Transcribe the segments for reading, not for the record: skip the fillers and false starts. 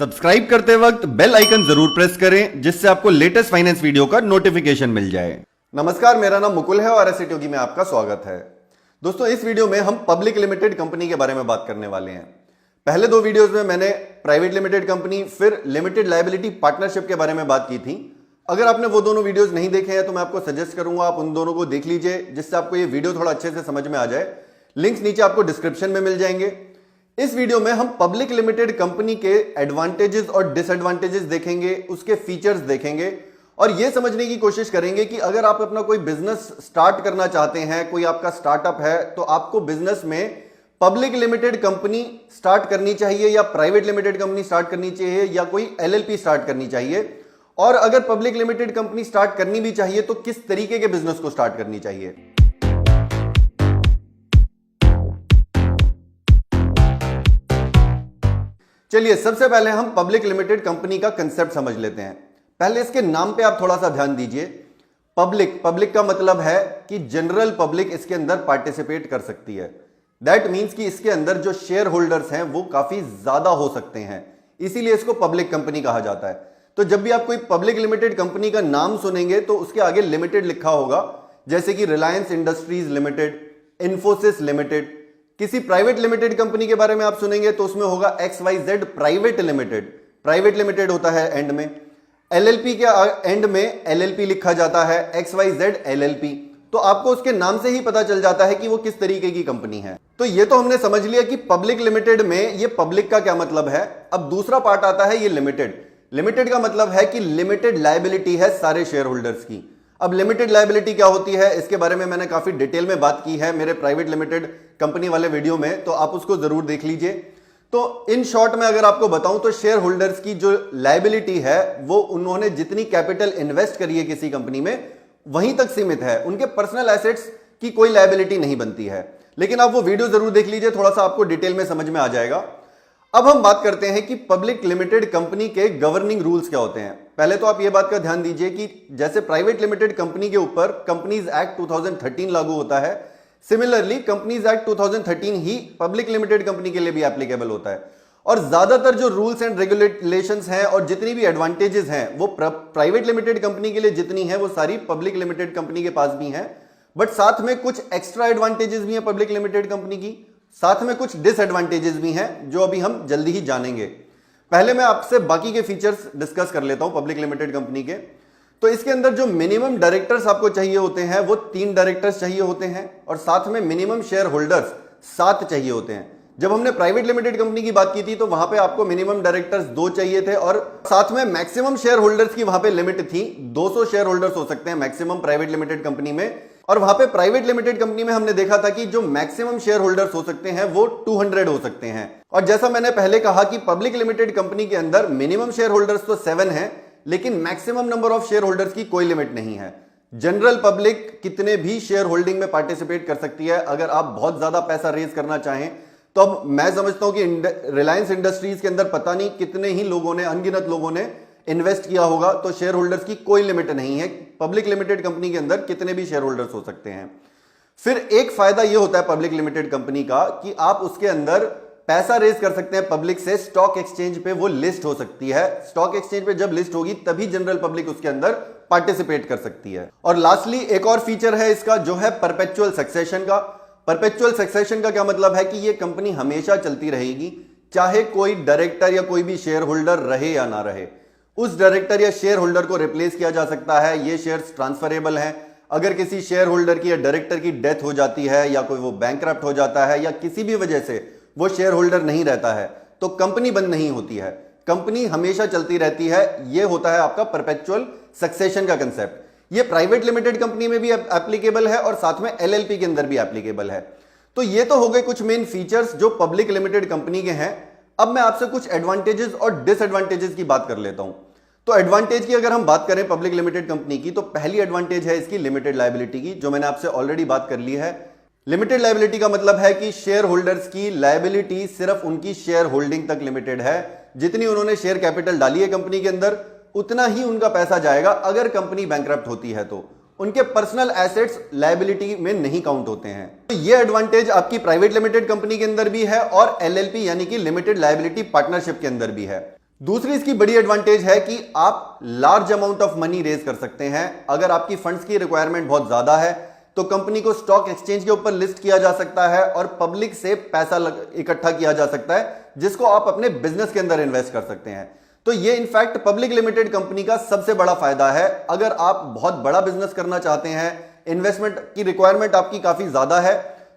Subscribe करते वक्त bell icon जरूर प्रेस करें जिससे आपको लेटेस्ट फाइनेंस वीडियो का नोटिफिकेशन मिल जाए। नमस्कार, मेरा नाम मुकुल है और एसेट योगी में आपका स्वागत है। दोस्तों, इस वीडियो में हम पब्लिक लिमिटेड कंपनी के बारे में बात करने वाले हैं। पहले दो वीडियोस में मैंने प्राइवेट लिमिटेड कंपनी फिर लिमिटेड लायबिलिटी पार्टनरशिप के बारे में बात की थी। अगर आपने वो दोनों वीडियोस नहीं देखे हैं तो मैं आपको सजेस्ट करूंगा आप उन दोनों को देख लीजिए, जिससे आपको ये वीडियो थोड़ा अच्छे से समझ में आ जाए। लिंक्स नीचे आपको डिस्क्रिप्शन में मिल जाएंगे। इस वीडियो में हम पब्लिक लिमिटेड कंपनी के एडवांटेजेस और डिसएडवांटेजेस देखेंगे, उसके फीचर्स देखेंगे और यह समझने की कोशिश करेंगे कि अगर आप अपना कोई बिजनेस स्टार्ट करना चाहते हैं, कोई आपका स्टार्टअप है, तो आपको बिजनेस में पब्लिक लिमिटेड कंपनी स्टार्ट करनी चाहिए या प्राइवेट लिमिटेड कंपनी स्टार्ट करनी चाहिए या कोई एलएलपी स्टार्ट करनी चाहिए। और अगर पब्लिक लिमिटेड कंपनी स्टार्ट करनी भी चाहिए तो किस तरीके के बिजनेस को स्टार्ट करनी चाहिए। चलिए, सबसे पहले हम पब्लिक लिमिटेड कंपनी का कंसेप्ट समझ लेते हैं। पहले इसके नाम पे आप थोड़ा सा ध्यान दीजिए। पब्लिक का मतलब है कि जनरल पब्लिक इसके अंदर पार्टिसिपेट कर सकती है। दैट मींस कि इसके अंदर जो शेयर होल्डर्स हैं वो काफी ज्यादा हो सकते हैं, इसीलिए इसको पब्लिक कंपनी कहा जाता है। तो जब भी आप कोई पब्लिक लिमिटेड कंपनी का नाम सुनेंगे तो उसके आगे लिमिटेड लिखा होगा, जैसे कि Reliance industries limited, Infosys limited. किसी प्राइवेट लिमिटेड कंपनी के बारे में आप सुनेंगे तो उसमें होगा XYZ प्राइवेट लिमिटेड होता है एंड में। एलएलपी के एंड में LLP लिखा जाता है, XYZ LLP। तो आपको उसके नाम से ही पता चल जाता है कि वो किस तरीके की कंपनी है। तो ये तो हमने समझ लिया कि पब्लिक लिमिटेड में ये पब्लिक का क्या मतलब है। अब दूसरा पार्ट आता है ये लिमिटेड का मतलब है कि लिमिटेड लायबिलिटी है सारे शेयर होल्डर्स की। अब लिमिटेड लायबिलिटी क्या होती है, इसके बारे में मैंने काफी डिटेल में बात की है मेरे प्राइवेट लिमिटेड कंपनी वाले वीडियो में, तो आप उसको जरूर देख लीजिए। तो इन शॉर्ट में अगर आपको बताऊं तो शेयर होल्डर्स की जो लायबिलिटी है वो उन्होंने जितनी कैपिटल इन्वेस्ट करी है किसी कंपनी में वहीं तक सीमित है। उनके पर्सनल एसेट्स की कोई लायबिलिटी नहीं बनती है। लेकिन आप वो वीडियो जरूर देख लीजिए, थोड़ा सा आपको डिटेल में समझ में आ जाएगा। अब हम बात करते हैं कि पब्लिक लिमिटेड कंपनी के गवर्निंग रूल्स क्या होते हैं। पहले तो आप यह बात का ध्यान दीजिए कि जैसे प्राइवेट लिमिटेड कंपनी के ऊपर कंपनीज एक्ट 2013 लागू होता है, सिमिलरली कंपनीज एक्ट 2013 ही पब्लिक लिमिटेड कंपनी के लिए भी एप्लीकेबल होता है। और ज्यादातर जो रूल्स एंड रेगुलेशंस हैं और जितनी भी एडवांटेजेस हैं वो प्राइवेट लिमिटेड कंपनी के लिए जितनी है वो सारी पब्लिक लिमिटेड कंपनी के पास भी हैं। बट साथ में कुछ एक्स्ट्रा एडवांटेजेस भी हैं पब्लिक लिमिटेड कंपनी की, साथ में कुछ डिसएडवांटेजेस भी हैं जो अभी हम जल्दी ही जानेंगे। पहले मैं आपसे बाकी के फीचर्स डिस्कस कर लेता हूं पब्लिक लिमिटेड कंपनी के। तो इसके अंदर जो मिनिमम डायरेक्टर्स आपको चाहिए होते हैं वो 3 डायरेक्टर्स चाहिए होते हैं और साथ में मिनिमम शेयर होल्डर्स 7 चाहिए होते हैं। जब हमने प्राइवेट लिमिटेड कंपनी की बात की थी तो वहां पे आपको मिनिमम डायरेक्टर्स 2 चाहिए थे और साथ में मैक्सिमम शेयर होल्डर्स की वहां पे लिमिट थी। 200 शेयर होल्डर्स हो सकते हैं मैक्सिमम प्राइवेट लिमिटेड कंपनी में। और वहां पे प्राइवेट लिमिटेड कंपनी में हमने देखा था कि जो मैक्सिमम शेयर होल्डर्स हो सकते हैं वो 200 हो सकते हैं। और जैसा मैंने पहले कहा कि पब्लिक लिमिटेड कंपनी के अंदर मिनिमम शेयर होल्डर्स तो 7 है, लेकिन maximum number of share holders की कोई लिमिट नहीं है। जनरल पब्लिक कितने भी शेयर होल्डिंग में पार्टिसिपेट कर सकती है। अगर आप बहुत ज्यादा पैसा रेज करना चाहें तो अब मैं समझता हूं कि रिलायंस इंडस्ट्रीज के अंदर पता नहीं कितने ही लोगों ने, अनगिनत लोगों ने इन्वेस्ट किया होगा, तो शेयर होल्डर्स की कोई लिमिट नहीं है। पब्लिक लिमिटेड कंपनी के अंदर कितने भी शेयर होल्डर्स हो सकते हैं। फिर एक फायदा यह होता है पब्लिक लिमिटेड कंपनी का कि आप उसके अंदर पैसा रेज कर सकते हैं पब्लिक से, स्टॉक एक्सचेंज पे वो लिस्ट हो सकती है। स्टॉक एक्सचेंज पे जब लिस्ट होगी तभी जनरल पब्लिक उसके अंदर पार्टिसिपेट कर सकती है। और लास्टली एक और फीचर है इसका जो है परपेचुअल सक्सेशन का। परपेचुअल सक्सेशन का क्या मतलब है कि ये कंपनी हमेशा चलती रहेगी, चाहे कोई डायरेक्टर या कोई भी शेयर होल्डर रहे या ना रहे। उस डायरेक्टर या शेयर होल्डर को रिप्लेस किया जा सकता है। ये शेयर्स ट्रांसफरेबल हैं। अगर किसी शेयर होल्डर की या डायरेक्टर की डेथ हो जाती है या कोई वो बैंकरप्ट हो जाता है या किसी भी वजह से वो शेयर होल्डर नहीं रहता है तो कंपनी बंद नहीं होती है, कंपनी हमेशा चलती रहती है। यह होता है आपका परपेचुअल सक्सेशन का कंसेप्ट। ये प्राइवेट लिमिटेड कंपनी में भी एप्लीकेबल है और साथ में LLP के अंदर भी एप्लीकेबल है। तो ये तो हो गए कुछ मेन फीचर्स जो पब्लिक लिमिटेड कंपनी के हैं। अब मैं आपसे कुछ एडवांटेजेस और डिसएडवांटेजेस की बात कर लेता हूं। तो एडवांटेज की अगर हम बात करें पब्लिक लिमिटेड कंपनी की तो पहली एडवांटेज है इसकी लिमिटेड लायबिलिटी की, जो मैंने आपसे ऑलरेडी बात कर ली है। लिमिटेड लायबिलिटी का मतलब है कि शेयर होल्डर्स की लायबिलिटी सिर्फ उनकी शेयर होल्डिंग तक लिमिटेड है। जितनी उन्होंने शेयर कैपिटल डाली है कंपनी के अंदर उतना ही उनका पैसा जाएगा। अगर कंपनी बैंकरप्ट होती है तो उनके पर्सनल एसेट्स लायबिलिटी में नहीं काउंट होते हैं। तो ये एडवांटेज आपकी प्राइवेट लिमिटेड कंपनी के अंदर भी है और LLP यानी कि लिमिटेड लायबिलिटी पार्टनरशिप के अंदर भी है। दूसरी इसकी बड़ी एडवांटेज है कि आप large amount of money raise कर सकते हैं। अगर आपकी फंड्स की रिक्वायरमेंट बहुत ज्यादा है तो कंपनी को स्टॉक एक्सचेंज के ऊपर लिस्ट किया जा सकता है और पब्लिक से पैसा इकट्ठा किया जा सकता है, जिसको आप अपने बिजनेस के अंदर इन्वेस्ट कर सकते हैं। तो ये इनफैक्ट पब्लिक लिमिटेड कंपनी का सबसे बड़ा फायदा है। अगर आप बहुत बड़ा बिजनेस करना चाहते हैं, इन्वेस्टमेंट की रिक्वायरमेंट आपकी काफी ज्यादा है,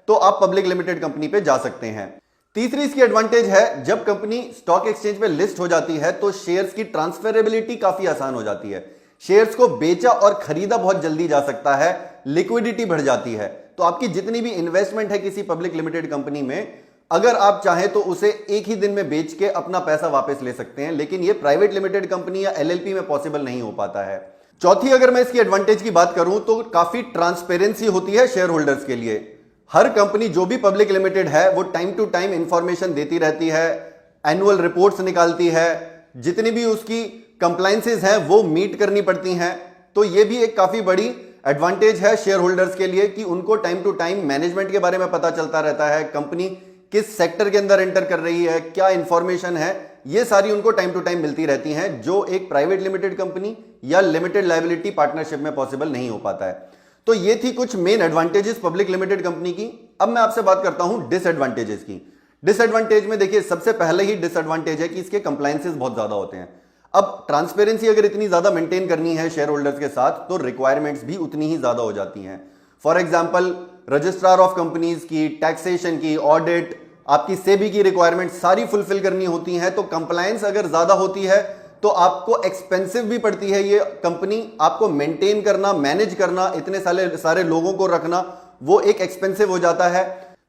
तो आप पब्लिक लिमिटेड कंपनी पे जा सकते हैं। तीसरी इसकी एडवांटेज है, जब कंपनी स्टॉक एक्सचेंज पे लिस्ट हो जाती है तो शेयर्स की ट्रांसफरेबिलिटी काफी आसान हो जाती है। शेयर्स को बेचा और खरीदा बहुत जल्दी जा सकता है, लिक्विडिटी बढ़ जाती है। तो आपकी जितनी भी इन्वेस्टमेंट है किसी पब्लिक लिमिटेड कंपनी में, अगर आप चाहें तो उसे एक ही दिन में बेच के अपना पैसा वापस ले सकते हैं, लेकिन ये प्राइवेट लिमिटेड कंपनी या एलएलपी में पॉसिबल नहीं हो पाता है। चौथी अगर मैं इसकी एडवांटेज की बात करूं तो काफी ट्रांसपेरेंसी होती है शेयर होल्डर्स के लिए। हर कंपनी जो भी पब्लिक लिमिटेड है वो टाइम टू टाइम इंफॉर्मेशन देती रहती है, एनुअल रिपोर्ट्स निकालती है, जितनी भी उसकी कंप्लायंसेस हैं वो मीट करनी पड़ती हैं। तो ये भी एक काफी बड़ी एडवांटेज है शेयर होल्डर्स के लिए कि उनको टाइम टू टाइम मैनेजमेंट के बारे में पता चलता रहता है, कंपनी किस सेक्टर के अंदर एंटर कर रही है, क्या इंफॉर्मेशन है, ये सारी उनको टाइम टू टाइम मिलती रहती हैं, जो एक प्राइवेट लिमिटेड कंपनी या लिमिटेड लायबिलिटी पार्टनरशिप में पॉसिबल नहीं हो पाता है। तो ये थी कुछ main advantages public limited company की। अब मैं आपसे बात करता हूं डिसएडवांटेजेस की। डिसएडवांटेज में देखिए, सबसे पहले ही डिसएडवांटेज है कि इसके कंप्लायंसेस बहुत ज्यादा होते हैं। अब ट्रांसपेरेंसी अगर इतनी ज्यादा मेंटेन करनी है शेयर होल्डर्स के साथ तो रिक्वायरमेंट्स भी उतनी ही ज्यादा हो जाती हैं। For example, registrar of companies की, टैक्सेशन की, ऑडिट, आपकी सेबी की रिक्वायरमेंट सारी फुलफिल करनी होती है। तो कंप्लायंस अगर ज्यादा होती है तो आपको एक्सपेंसिव भी पड़ती है ये कंपनी, आपको मेंटेन करना, मैनेज करना, इतने सारे लोगों को रखना, वो एक एक्सपेंसिव हो जाता है।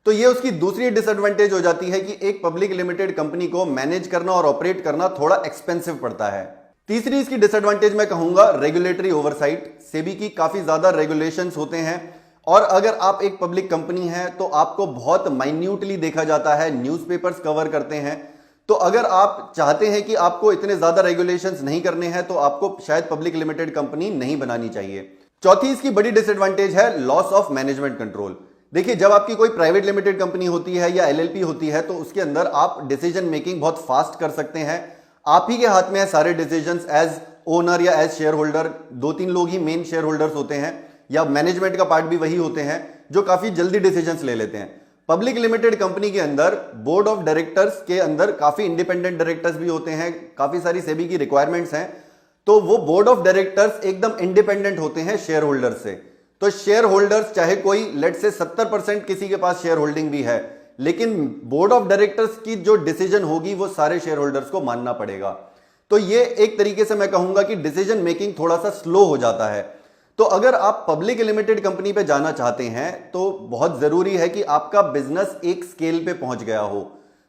तो ये उसकी दूसरी डिसएडवांटेज हो जाती है कि एक पब्लिक लिमिटेड कंपनी को मैनेज करना और ऑपरेट करना थोड़ा एक्सपेंसिव पड़ता है। तीसरी इसकी डिसएडवांटेज मैं कहूंगा रेगुलेटरी ओवरसाइट। सेबी की काफी ज्यादा रेगुलेशंस होते हैं और अगर आप एक पब्लिक कंपनी है तो आपको बहुत माइन्यूटली देखा जाता है, न्यूज़पेपर्स कवर करते हैं। तो अगर आप चाहते हैं कि आपको इतने ज्यादा रेगुलेशंस नहीं करने हैं तो आपको शायद पब्लिक लिमिटेड कंपनी नहीं बनानी चाहिए। चौथी इसकी बड़ी डिसएडवांटेज है लॉस ऑफ मैनेजमेंट कंट्रोल। देखिए, जब आपकी कोई प्राइवेट लिमिटेड कंपनी होती है या एलएलपी होती है तो उसके अंदर आप डिसीजन मेकिंग बहुत फास्ट कर सकते हैं। आप ही के हाथ में है सारे डिसीजंस एज ओनर या एज शेयर होल्डर। 2-3 लोग ही मेन शेयर होल्डर्स होते हैं या मैनेजमेंट का पार्ट भी वही होते हैं जो काफी जल्दी डिसीजंस ले लेते हैं। पब्लिक लिमिटेड कंपनी के अंदर बोर्ड ऑफ डायरेक्टर्स के अंदर काफी इंडिपेंडेंट डायरेक्टर्स भी होते हैं, काफी सारी सेबी की रिक्वायरमेंट्स हैं, तो वो बोर्ड ऑफ डायरेक्टर्स एकदम इंडिपेंडेंट होते हैं शेयर होल्डर्स से। तो शेयर होल्डर्स चाहे कोई लेट से 70% किसी के पास शेयर होल्डिंग भी है, लेकिन बोर्ड ऑफ डायरेक्टर्स की जो डिसीजन होगी वो सारे शेयर होल्डर्स को मानना पड़ेगा। तो ये एक तरीके से मैं कहूंगा कि डिसीजन मेकिंग थोड़ा सा स्लो हो जाता है। तो अगर आप पब्लिक लिमिटेड कंपनी पे जाना चाहते हैं तो बहुत जरूरी है कि आपका बिजनेस एक स्केल पे पहुंच गया हो।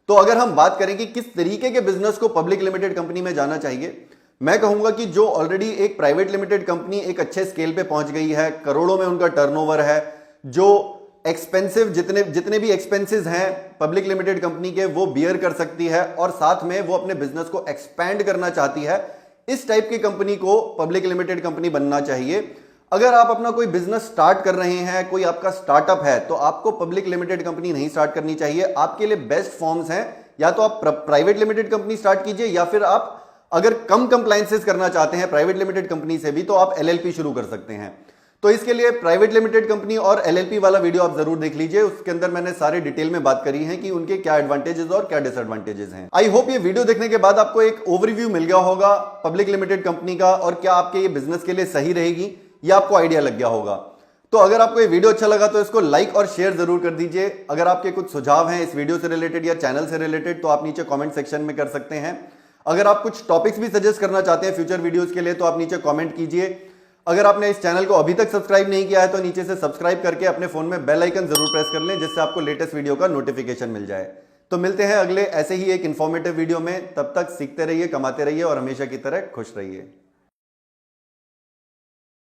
तो अगर हम बात करें कि किस तरीके के बिजनेस को पब्लिक लिमिटेड कंपनी में जाना चाहिए, मैं कहूंगा कि जो ऑलरेडी एक प्राइवेट लिमिटेड कंपनी एक अच्छे स्केल पे पहुंच गई है, करोड़ों में उनका टर्नओवर है, जो एक्सपेंसिव जितने भी एक्सपेंसेस हैं पब्लिक लिमिटेड कंपनी के वो बियर कर सकती है और साथ में वो अपने बिजनेस को एक्सपैंड करना चाहती है, इस टाइप की कंपनी को पब्लिक लिमिटेड कंपनी बनना चाहिए। अगर आप अपना कोई बिजनेस स्टार्ट कर रहे हैं, कोई आपका स्टार्टअप है, तो आपको पब्लिक लिमिटेड कंपनी नहीं स्टार्ट करनी चाहिए। आपके लिए बेस्ट फॉर्म्स हैं, या तो आप प्राइवेट लिमिटेड कंपनी स्टार्ट कीजिए, या फिर आप अगर कम कंप्लायंसेस करना चाहते हैं प्राइवेट लिमिटेड कंपनी से भी तो आप एलएलपी शुरू कर सकते हैं। तो इसके लिए प्राइवेट लिमिटेड कंपनी और एलएलपी वाला वीडियो आप जरूर देख लीजिए, उसके अंदर मैंने सारे डिटेल में बात करी है कि उनके क्या एडवांटेजेस और क्या डिसएडवांटेजेस हैं। आई होप ये वीडियो देखने के बाद आपको एक ओवरव्यू मिल गया होगा पब्लिक लिमिटेड कंपनी का और क्या आपके ये बिजनेस के लिए सही रहेगी, ये आपको आइडिया लग गया होगा। तो अगर आपको ये वीडियो अच्छा लगा तो इसको लाइक और शेयर जरूर कर दीजिए। अगर आपके कुछ सुझाव हैं इस वीडियो से रिलेटेड या चैनल से रिलेटेड तो आप नीचे कमेंट सेक्शन में कर सकते हैं। अगर आप कुछ टॉपिक्स भी सजेस्ट करना चाहते हैं फ्यूचर वीडियोस के लिए तो आप नीचे कमेंट कीजिए। अगर आपने इस चैनल को अभी तक सब्सक्राइब नहीं किया है तो नीचे से सब्सक्राइब करके अपने फोन में बेल आइकन जरूर प्रेस कर लें, जिससे आपको लेटेस्ट वीडियो का नोटिफिकेशन मिल जाए। तो मिलते हैं अगले ऐसे ही एक इंफॉर्मेटिव वीडियो में, तब तक सीखते रहिए, कमाते रहिए और हमेशा की तरह खुश रहिए।